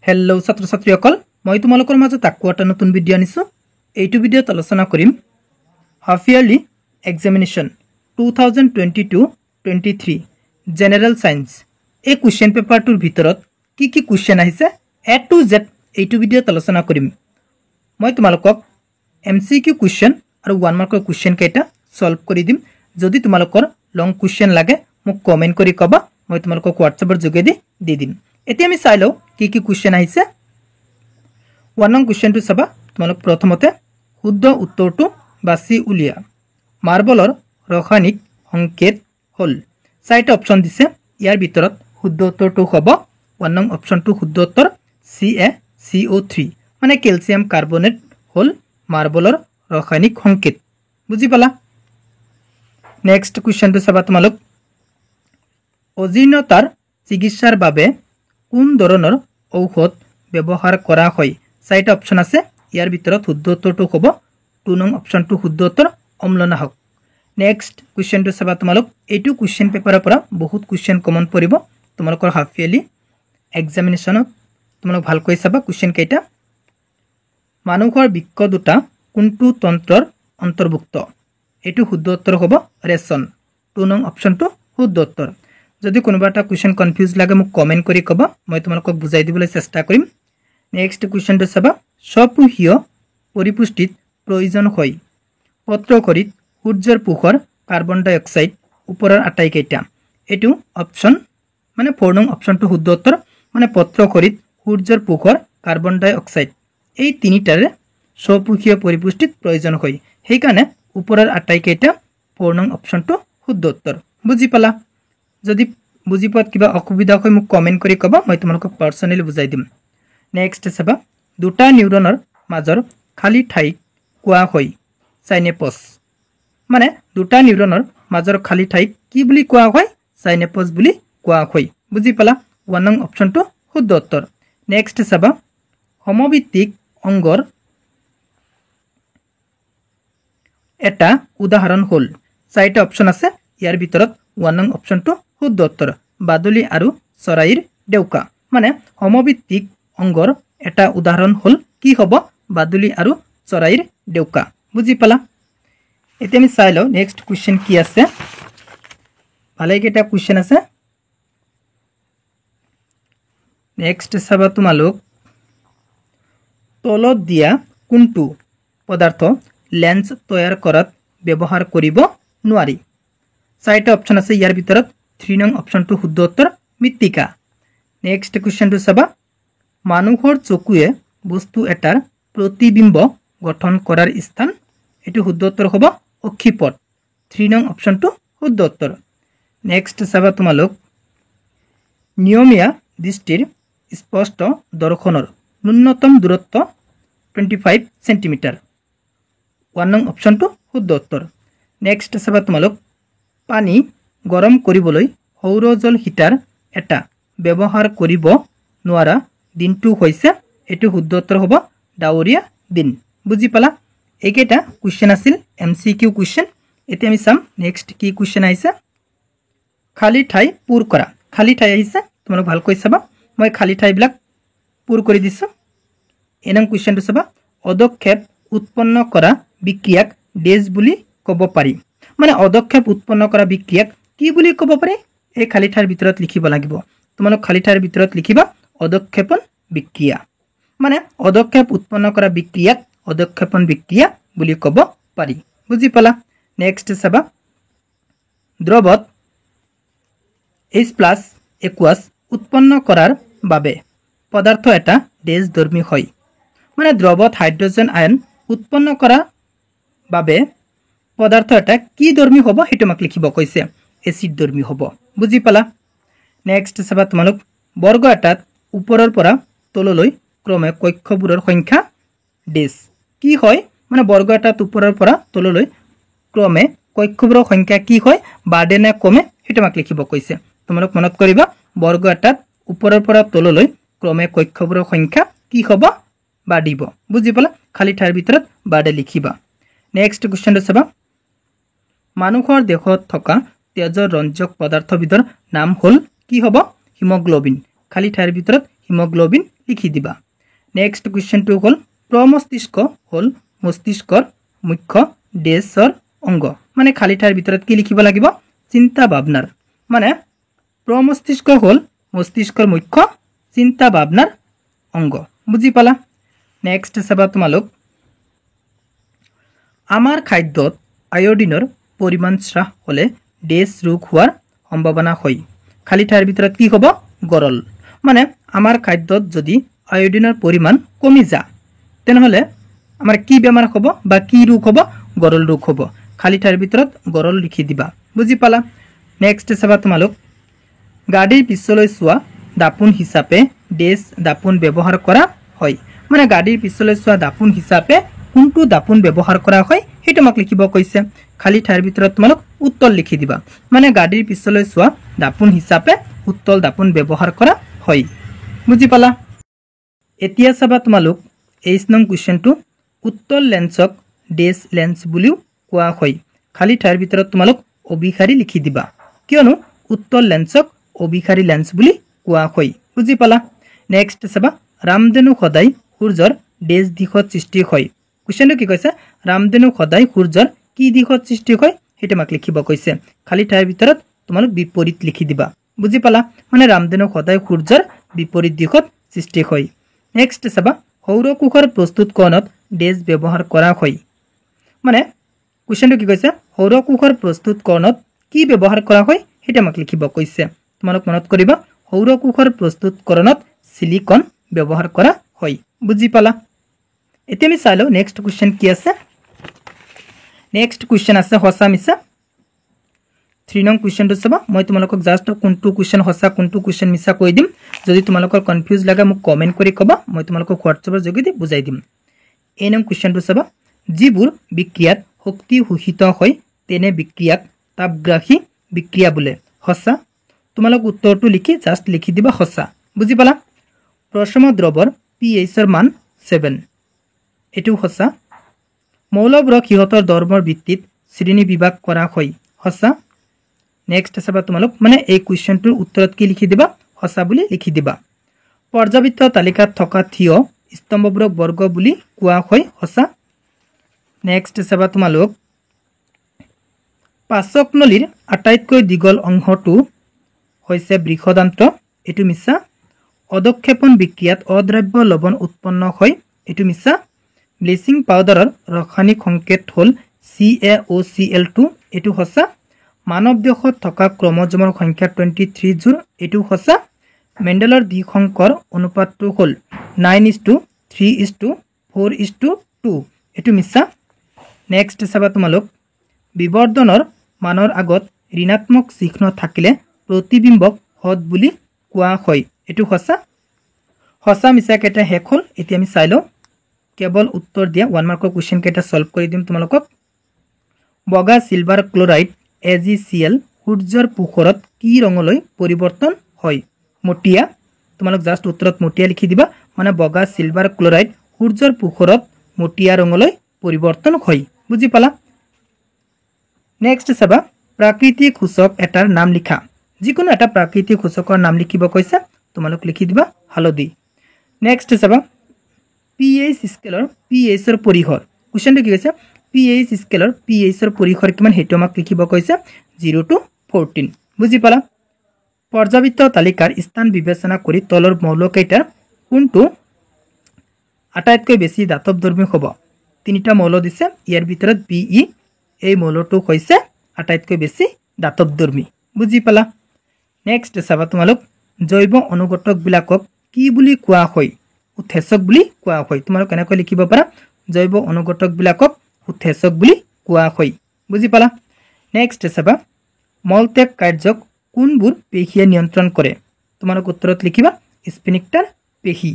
Hello' ছাত্ৰ ছাত্ৰীসকল, মই তোমালোকৰ মাজত আকৌ এটা নতুন ভিডিঅ' আনিছোঁ। এইটো ভিডিঅ'ত আলোচনা কৰিম half yearly examination 2022-23 general science এই কুৱেশ্যন পেপাৰটোৰ ভিতৰত কি কি কুৱেশ্যন আহিছে এ টু জেড এইটো ভিডিঅ'ত আলোচনা কৰিম। মই তোমালোকক MCQ কুৱেশ্যন আৰু 1 মাৰ্কৰ কুৱেশ্যন কেইটা সলভ কৰি দিম। যদি তোমালোকৰ লং কুৱেশ্যন লাগে মোক কমেন্ট কৰি ক'বা, মই তোমালোকক হোৱাটছএপৰ যোগেদি দি দিম। এতিয়া আমি চাই লওঁ কি কি কুৱেশ্যন আহিছে। 1 নং কুৱেশ্যনটো চাবা। তোমালোক প্ৰথমতে শুদ্ধ উত্তৰটো বাছি উলিয়া। মাৰ্বলৰ ৰাসায়নিক সংকেত হ'ল, 4টা অপচন দিছে। ইয়াৰ ভিতৰত শুদ্ধ উত্তৰটো হ'ব 1 নং অপচনটো শুদ্ধ উত্তৰ CaCO3 মানে ক্যালসিয়াম কাৰ্বনেট হ'ল মাৰ্বলৰ ৰাসায়নিক সংকেত। বুজি পালা? নেক্সট কুৱেশ্যনটো চাবা তোমালোক। অজীৰ্ণতাৰ চিকিৎসাৰ বাবে কোন ধৰণৰ ঔষধ ব্যৱহাৰ কৰা হয়? 4টা অপচন আছে। ইয়াৰ ভিতৰত শুদ্ধ উত্তৰটো হ'ব 2 নং অপচনটো শুদ্ধ উত্তৰ অম্লনাশক। নেক্সট কুৱেশ্যনটো চাবা তোমালোক। এইটো কুৱেশ্যন পেপাৰৰ পৰা বহুত কুৱেশ্যন কমন পৰিব তোমালোকৰ হাফ ইয়াৰলি এক্সামিনেশ্যনত। তোমালোক ভালকৈ চাবা কুৱেশ্যন কেইটা। মানুহৰ বৃক্ক দুটা কোনটো তন্ত্ৰৰ অন্তৰ্ভুক্ত? এইটো শুদ্ধ উত্তৰ হ'ব ৰেচন। 2 নং অপচনটো শুদ্ধ উত্তৰ। যদি কোনোবা এটা কুৱেশ্যন কনফিউজ লাগে মোক কমেন্ট কৰি ক'বা, মই তোমালোকক বুজাই দিবলৈ চেষ্টা কৰিম। নেক্সট কুৱেশ্যনটো চাবা। স্বপোষীয় পৰিপুষ্টিত প্ৰয়োজন হয় পত্ৰকৰিত সূৰ্যৰ পোহৰ কাৰ্বন ডাই অক্সাইড ওপৰৰ আটাইকেইটা? এইটো অপচন মানে 4 নং অপচনটো শুদ্ধ উত্তৰ মানে পত্ৰকৰিত সূৰ্যৰ পোহৰ কাৰ্বন ডাই অক্সাইড এই তিনিটাৰে স্বপোষীয় পৰিপুষ্টিত প্ৰয়োজন হয়, সেইকাৰণে ওপৰৰ আটাইকেইটা 4 নং অপচনটো শুদ্ধ উত্তৰ। বুজি পালা? যদি বুজি পোৱাত কিবা অসুবিধা হয় মোক কমেন্ট কৰি ক'বা, মই তোমালোকক পাৰ্সোনালি বুজাই দিম। নেক্সট চাবা। দুটা নিউৰনৰ মাজৰ খালী ঠাইক কোৱা হয় সাইনেপছ। মানে দুটা নিউৰনৰ মাজৰ খালী ঠাইক কি বুলি কোৱা হয়? সাইনেপছ বুলি কোৱা হয়। বুজি পালা? 1 নং অপচনটো শুদ্ধ উত্তৰ। নেক্সট চাবা। সমভিত্তিক অংগৰ এটা উদাহৰণ হ'ল, 4টা অপচন আছে। ইয়াৰ ভিতৰত 1 নং অপচনটো শুদ্ধ উত্তৰ বাদুলি আৰু চৰাইৰ ডেউকা। মানে সমভিত্তিক অংগৰ এটা উদাহৰণ হ'ল কি হ'ব? বাদুলি আৰু চৰাইৰ ডেউকা। বুজি পালা? এতিয়া আমি চাই লওঁ নেক্সট কুৱেশ্যন কি আছে। ভালেকেইটা কুৱেশ্যন আছে। নেক্সট চাবা তোমালোক। তলত দিয়া কোনটো পদাৰ্থ লেন্স তৈয়াৰ কৰাত ব্যৱহাৰ কৰিব নোৱাৰি? 4টা অপচন আছে। ইয়াৰ ভিতৰত 3 নং অপচনটো শুদ্ধ উত্তৰ মৃত্তিকা। নেক্সট কুৱেশ্যনটো চাবা। মানুহৰ চকুৱে বস্তু এটাৰ প্ৰতিবিম্ব গঠন কৰাৰ স্থান? এইটো শুদ্ধ উত্তৰ হ'ব অক্ষিপট। 3 নং অপচনটো শুদ্ধ উত্তৰ। নেক্সট চাবা তোমালোক। নিয়মীয়া দৃষ্টিৰ স্পষ্ট দৰ্শনৰ ন্যূনতম দূৰত্ব 25 সেন্টিমিটাৰ। 1 নং অপচনটো শুদ্ধ উত্তৰ। নেক্সট চাবা তোমালোক। পানী গৰম কৰিবলৈ সৌৰজল হিটাৰ এটা ব্যৱহাৰ কৰিব নোৱাৰা দিনটো হৈছে? এইটো শুদ্ধ উত্তৰ হ'ব ডাৱৰীয়া দিন। বুজি পালা? এইকেইটা কুৱেশ্যন আছিল MCQ কুৱেশ্যন। এতিয়া আমি চাম নেক্সট কি কুৱেশ্যন আহিছে। খালী ঠাই পূৰ কৰা। খালী ঠাই আহিছে, তোমালোক ভালকৈ চাবা। মই খালী ঠাইবিলাক পূৰ কৰি দিছোঁ। এই নং কুৱেশ্যনটো চাবা। অদক্ষেপ উৎপন্ন কৰা বিক্ৰিয়াক ডেজ বুলি ক'ব পাৰি? মানে অদক্ষেপ উৎপন্ন কৰা বিক্ৰিয়াক কি বুলি ক'ব পাৰি? এই খালী ঠাইৰ ভিতৰত লিখিব লাগিব। তোমালোক খালী ঠাইৰ ভিতৰত লিখিবা অদক্ষেপণ বিক্ৰিয়া। মানে অদক্ষেপ উৎপন্ন কৰা বিক্ৰিয়াক অদক্ষেপণ বিক্ৰিয়া বুলি ক'ব পাৰি। বুজি পালা? নেক্সট চাবা। দ্ৰৱত H+ একুৱাছ উৎপন্ন কৰাৰ বাবে পদাৰ্থ এটা ডেজ ধৰ্মী হয়? মানে দ্ৰৱত হাইড্ৰজেন আয়ন উৎপন্ন কৰাৰ বাবে পদাৰ্থ এটা কি ধৰ্মী হ'ব সেইটো আমাক লিখিব কৈছে, এচিড ধৰ্মী হ'ব। বুজি পালা? নেক্সট চাবা তোমালোক। বৰ্গ এটাত ওপৰৰ পৰা তললৈ ক্ৰমে কক্ষবোৰৰ সংখ্যা ডেজ কি হয়? মানে বৰ্গ এটাত ওপৰৰ পৰা তললৈ ক্ৰমে কক্ষবোৰৰ সংখ্যা কি হয়? বাঢ়ে নে কমে সেইটো আমাক লিখিব কৈছে। তোমালোক মনত কৰিবা বৰ্গ এটাত ওপৰৰ পৰা তললৈ ক্ৰমে কক্ষবোৰৰ সংখ্যা কি হ'ব? বাঢ়িব। বুজি পালা? খালী ঠাইৰ ভিতৰত বাঢ়ে লিখিবা। নেক্সট কুৱেশ্যনটো চাবা। মানুহৰ দেহত থকা তেজৰ ৰঞ্জক পদাৰ্থবিধৰ নাম হ'ল কি হ'ব? হিমোগ্লোবিন। খালী ঠাইৰ ভিতৰত হিমোগ্লোবিন লিখি দিবা নেক্সট কোৱেশ্চনটো হ'ল প্ৰমস্তিষ্ক হ'ল মস্তিষ্কৰ মুখ্য ডেছৰ অংগ মানে খালি ঠাইৰ ভিতৰত কি লিখিব লাগিব চিন্তা ভাৱনাৰ মানে প্ৰমস্তিষ্ক হ'ল মস্তিষ্কৰ মুখ্য চিন্তা ভাৱনাৰ অংগ বুজি পালা নেক্সট চাবা তোমালোক আমাৰ খাদ্যত আয়োডিনৰ পৰিমাণ হ্ৰাস হ'লে ডেছ ৰোগ হোৱাৰ সম্ভাৱনা হয় খালি ঠাইৰ ভিতৰত কি হ'ব গৰল মানে আমাৰ খাদ্যত যদি আয়োডিনৰ পৰিমাণ কমি যায় তেনেহলে আমাৰ কি বেমাৰ হ'ব বা কি ৰোগ হ'ব গৰল ৰোগ হ'ব খালি ঠাইৰ ভিতৰত গৰল লিখি দিবা বুজি পালা নেক্সট চাবা তোমালোক গাড়ীৰ পিছলৈ চোৱা দাপোন হিচাপে ডেছ দাপোন ব্যৱহাৰ কৰা হয় মানে গাড়ীৰ পিছলৈ চোৱা দাপোন হিচাপে কোনটো দাপোন ব্যৱহাৰ কৰা হয় সেইটো আমাক লিখিব কৈছে খালি ঠাইৰ ভিতৰত তোমালোক উত্তল লিখি দিবা মানে গাড়ীৰ পিছলৈ চোৱা দাপোন হিচাপে উত্তল দাপোন ব্যৱহাৰ কৰা হয় বুজি পালা এতিয়া চাবা তোমালোক 8 নং কোৱেশ্চনটো উত্তল লেন্সক ডেছ লেন্স বুলিও কোৱা হয় খালি ঠাইৰ ভিতৰত তোমালোক অবিখাৰী লিখি দিবা কিয়নো উত্তল লেন্সক অবিখাৰী লেন্স বুলি কোৱা হয় বুজি পালা নেক্সট চাবা ৰামধেনু সদায় সূৰ্যৰ ডেছ দিশত সৃষ্টি হয় কোৱেশ্চনটো কি কৈছে ৰামধেনু সদায় সূৰ্যৰ কি দিশত সৃষ্টি হয় সেইটো আমাক লিখিব কৈছে খালি ঠাইৰ ভিতৰত তোমালোক বিপৰীত লিখি দিবা বুজি পালা মানে ৰামধেনু সদায় সূৰ্যৰ বিপৰীত দিশত সৃষ্টি হয় নেক্সট চাবা সৌৰকোষৰ প্ৰস্তুতকৰণত ডেছ ব্যৱহাৰ কৰা হয় মানে কোৱেশ্চনটো কি কৈছে সৌৰকোষৰ প্ৰস্তুতকৰণত কি ব্যৱহাৰ কৰা হয় সেইটো আমাক লিখিব কৈছে তোমালোক মনত কৰিবা সৌৰকোষৰ প্ৰস্তুতকৰণত সিলিকন ব্যৱহাৰ কৰা হয় বুজি পালা এতিয়া আমি চাই লওঁ নেক্সট কোৱেশ্চন কি আছে নেক্সট কোৱেশ্চন আছে হসা মিছা 3 নং কোৱেশ্চনটো চাবা মই তোমালোকক জাস্ট কোনটো কোৱেশ্চন হসা কোনটো কোৱেশ্চন মিছা কৈ দিম যদি তোমালোকৰ কনফিউজ লাগে মোক কমেন্ট কৰি কবা মই তোমালোকক হোৱাটছএপৰ যোগেদি বুজাই দিম এই নং কোৱেশ্চনটো চাবা যিবোৰ বিক্ৰিয়াত শক্তি শোষিত হয় তেনে বিক্ৰিয়াক তাপগ্ৰাহী বিক্ৰিয়া বোলে হসা তোমালোক উত্তৰটো লিখি জাস্ট লিখি দিবা হসা বুজি পালা প্ৰথম দ্ৰৱৰ pH ৰ মান 7 এটো হসা মৌলবোৰক সিহঁতৰ ধৰ্মৰ ভিত্তিত শ্ৰেণী বিভাগ কৰা হয় হসা নেক্সট চাবা তোমালোক মানে এই কোৱেশ্চনটোৰ উত্তৰত কি লিখি দিবা হসা বুলি লিখি দিবা পৰ্যাবৃত্ত তালিকাত থকা থিয় স্তম্ভবোৰক বৰ্গ বুলি কোৱা হয় হসা নেক্সট চাবা তোমালোক পাচক নলীৰ আটাইতকৈ দীঘল অংশটো হৈছে বৃহদান্ত্ৰ এটো মিছা অদক্ষেপণ বিক্ৰিয়াত অদ্ৰব্য লৱণ উৎপন্ন হয় এটো মিছা ব্লিচিং পাউডাৰৰ ৰাসায়নিক সংকেত হ'ল CaOCl2 এটো হসা মানৱ দেহত থকা ক্ৰমজমৰ সংখ্যা 23 জোৰ এটো হসা মেণ্ডেলৰ দ্বিসংকৰ অনুপাতটো হ'ল 9:3:4:2 এটো মিছা নেক্সট চাবা তোমালোক বিবৰ্ধনৰ মানৰ আগত ঋণাত্মক চিহ্ন থাকিলে প্ৰতিবিম্বক হদ বুলি কোৱা হয় এটো হসা হসা মিছা কেটা শেষ হ'ল এতিয়া আমি চাই লওঁ কেৱল উত্তৰ দিয়া 1 মাৰ্কৰ কোৱেশ্চন কেটা সলভ কৰি দিম তোমালোকক বগা সিলভাৰ ক্লোৰাইড AgCl সূৰ্যৰ পোহৰত কি ৰঙলৈ পৰিৱৰ্তন হয় মটিয়া তোমালোক জাস্ট উত্তৰত মটিয়া লিখি দিবা মানে বগা সিলভাৰ ক্লোৰাইড সূৰ্যৰ পোহৰত মটিয়া ৰঙলৈ পৰিৱৰ্তন হয় বুজি পালা নেক্সট চাবা প্ৰাকৃতিক সূচক এটাৰ নাম লিখা যিকোনো এটা প্ৰাকৃতিক সূচকৰ নাম লিখিব কৈছে তোমালোক লিখি দিবা হালধি নেক্সট চাবা pH স্কেলৰ pH ৰ পৰিসৰ কোৱেশ্চনটো কি কৈছে pH স্কেলৰ pH ৰ পৰিসৰ কিমান হেতু আমাক লিখিব কৈছে 0 to 14 বুজি পালা পৰ্যাবৃত্ত তালিকাৰ স্থান বিবেচনা কৰি তলৰ মৌলকেইটাৰ কোনটো আটাইতকৈ বেছি দাতৱধৰ্মী হ'ব তিনিটা মৌল দিছে ইয়াৰ ভিতৰত Be এই মৌলটো হৈছে আটাইতকৈ বেছি দাতৱধৰ্মী বুজি পালা নেক্সট চাবা তোমালোক জৈৱ অনুঘটক বিলাকক কি বুলি কোৱা হয় উৎসেচক বুলি কোৱা হয় তোমালোক কেনেকৈ লিখিব পাৰা জৈৱ অনুঘটক বিলাকক উৎসেচক বুলি কোৱা হয় বুজি পালা নেক্সট চাবা মলত্যাগ কাৰ্যক কোনবোৰ পেশীয়ে নিয়ন্ত্ৰণ কৰে তোমালোক উত্তৰত লিখিবা স্ফিনিক্টাৰ পেশী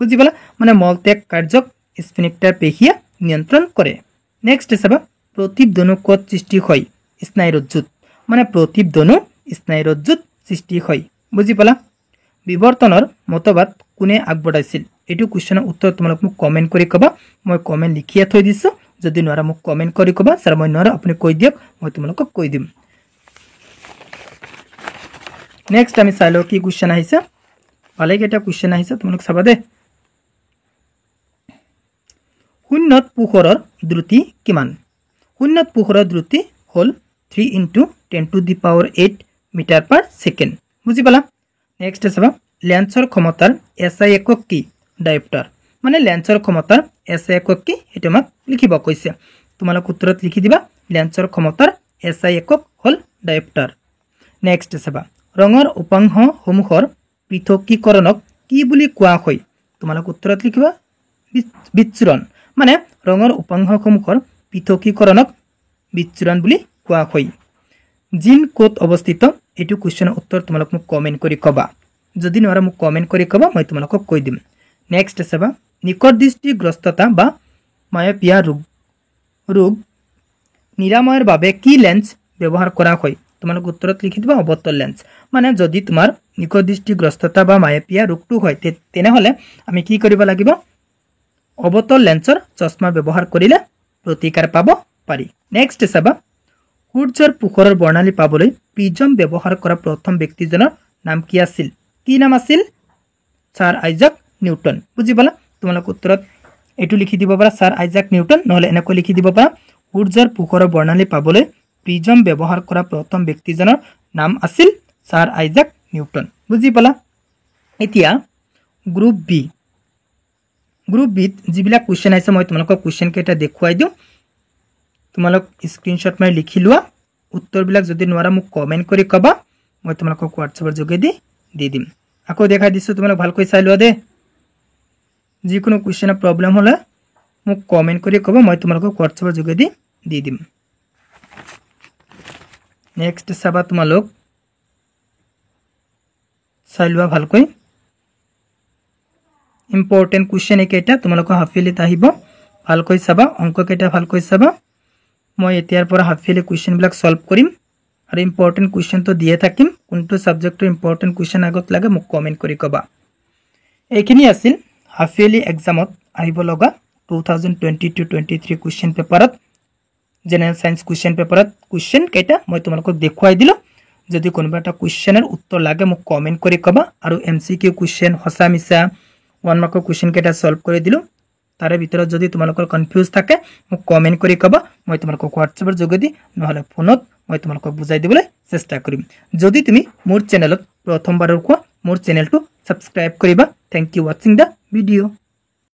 বুজি পালা মানে মলত্যাগ কাৰ্যক স্ফিনিক্টাৰ পেশীয়ে নিয়ন্ত্ৰণ কৰে নেক্সট চাবা প্ৰতিবধনু ক'ত সৃষ্টি হয় স্নায়ুৰজ্জুত মানে প্ৰতিবধনু স্নায়ুৰজ্জুত সৃষ্টি হয় বুজি পালা বিবৰ্তনৰ মতবাদ কোনে আগবঢ়াইছিল এটো কোৱেশ্চনৰ উত্তৰ তোমালোক মোক কমেন্ট কৰি কবা মই কমেন্ট লিখিয়া থৈ দিছো যদি নৰা মোক কমেন্ট কৰি কবা স্যাৰ মই নৰা আপুনি কৈ দিয়ক মই তোমালোকক কৈ দিম নেক্সট আমি চাই লওঁ কি কোৱেশ্চন আহিছে ভালেকেইটা কুৱেশ্যন আহিছে তোমালোক চাবা দে শূন্যত পোহৰৰ দ্ৰুতি কিমান শূন্যত পোহৰৰ দ্ৰুতি হল 3 × 10⁸ মিটাৰ পাৰ সেকেন্ড বুজি পালা নেক্সট চাবা লেন্সৰ ক্ষমতাৰ এসআই একক কি ডায়োপ্টাৰ মানে লেন্সৰ ক্ষমতাৰ এসআই একক কি এটা আমাক লিখিব কৈছে তোমালোক উত্তৰত লিখি দিবা লেন্সৰ ক্ষমতাৰ এসআই একক হল ডায়োপ্টাৰ নেক্সট চাবা ৰঙৰ উপাংশ সমূহৰ পৃথকীকৰণক কি বুলি কোৱা হয় তোমালোক উত্তৰত লিখিবা বিচ্ছুৰণ মানে ৰঙৰ উপাংশ সমূহৰ পৃথকীকৰণক বিচ্ছুৰণ বুলি কোৱা হয় জিন কোড অৱস্থিত এটো কোৱেশ্চনৰ উত্তৰ তোমালোক মোক কমেন্ট কৰি কবা যদি নৰা মোক কমেন্ট কৰি কবা মই তোমালোকক কৈ দিম নেক্সট চাবা নিকট দৃষ্টিগ্ৰস্ততা বা মায়োপিয়া ৰোগ নিৰাময়ৰ বাবে কি লেন্স ব্যৱহাৰ কৰা হয় তোমালোক উত্তৰত লিখি দিবা অৱতল লেন্স মানে যদি তোমাৰ নিকট দৃষ্টিগ্ৰস্ততা বা মায়োপিয়া ৰোগটো হয় তেনেহলে আমি কি কৰিব লাগিব অৱতল লেন্সৰ চশমা ব্যৱহাৰ কৰিলে প্ৰতিকাৰ পাব পাৰি নেক্সট চাবা সূৰ্যৰ পোহৰৰ বৰ্ণালী পাবলৈ প্ৰিজম ব্যৱহাৰ কৰা প্ৰথম ব্যক্তিজনৰ নাম কি আছিল কি নাম আছিল স্যাৰ আইজাক নিউটন বুজি পালা তোমালোক উত্তৰত এটো লিখি দিব পাৰা স্যাৰ আইজাক নিউটন নহলে এনেকৈ লিখি দিব পাৰা সূৰ্যৰ পোহৰৰ বৰ্ণালী পাবলৈ প্ৰিজম ব্যৱহাৰ কৰা প্ৰথম ব্যক্তিজনৰ নাম আছিল স্যাৰ আইজাক নিউটন বুজি পালা এতিয়া গ্ৰুপ বি যিবিলাক কোৱেশ্চন আছে মই তোমালোকক কোৱেশ্চন কেইটা দেখুৱাই দিও তোমালোক স্ক্ৰিনশ্বট মাৰি লিখি লোৱা উত্তৰবিলাক যদি নোৱাৰা মোক কমেন্ট কৰি কবা মই তোমালোকক হোৱাটছএপৰ যোগেদি দি দিম আকৌ দেখাই দিছো তোমালোক ভালকৈ চাই লোৱা দে যিকোনো কোৱেশ্চনৰ প্ৰবলেম হলে মোক কমেন্ট কৰি কবা মই তোমালোকক হোৱাটছএপৰ যোগেদি দি দিম নেক্সট চাবা তোমালোক চাই লোৱা ভালকৈ ইম্পৰ্টেন্ট কোৱেশ্চন একেটা তোমালোক হাফিলিত আহিব ভালকৈ চাবা অংক কেইটা ভালকৈ চাবা মই এতিয়াৰ পৰা হাফিলি কোৱেশ্চন বিলাক সলভ কৰিম আৰু ইম্পৰ্টেন্ট কোৱেশ্চন তো দিয়ে থাকিম কোনটো সাবজেক্টৰ ইম্পৰ্টেন্ট কোৱেশ্চন আগত লাগে মোক কমেন্ট কৰি কবা এইখিনি আছিল হাফিলি এক্সামত আহিব লগা 2022-23 কোৱেশ্চন পেপাৰত জেনাৰেল সায়েন্স কোৱেশ্চন পেপাৰত কোৱেশ্চন কেইটা মই তোমালোকক দেখুৱাই দিলো যদি কোনোবা এটা কোৱেশ্চনৰ উত্তৰ লাগে মোক কমেন্ট কৰি কবা আৰু এমসিকিউ কোৱেশ্চন হসা মিছা 1 মাৰ্কৰ কোৱেশ্চন কেইটা সলভ কৰি দিলো তাৰে ভিতৰত যদি তোমালোকৰ কনফিউজ থাকে মোক কমেন্ট কৰি কবা মই তোমালোকক হোৱাটছএপৰ যোগেদি নহলে ফোনত মই তোমালোকক বুজাই দিবলৈ চেষ্টা কৰিম যদি তুমি মোৰ চেনেলত প্ৰথমবাৰৰ কোৱা মোৰ চেনেলটো সাবস্ক্ৰাইব কৰিবা thank you watching the video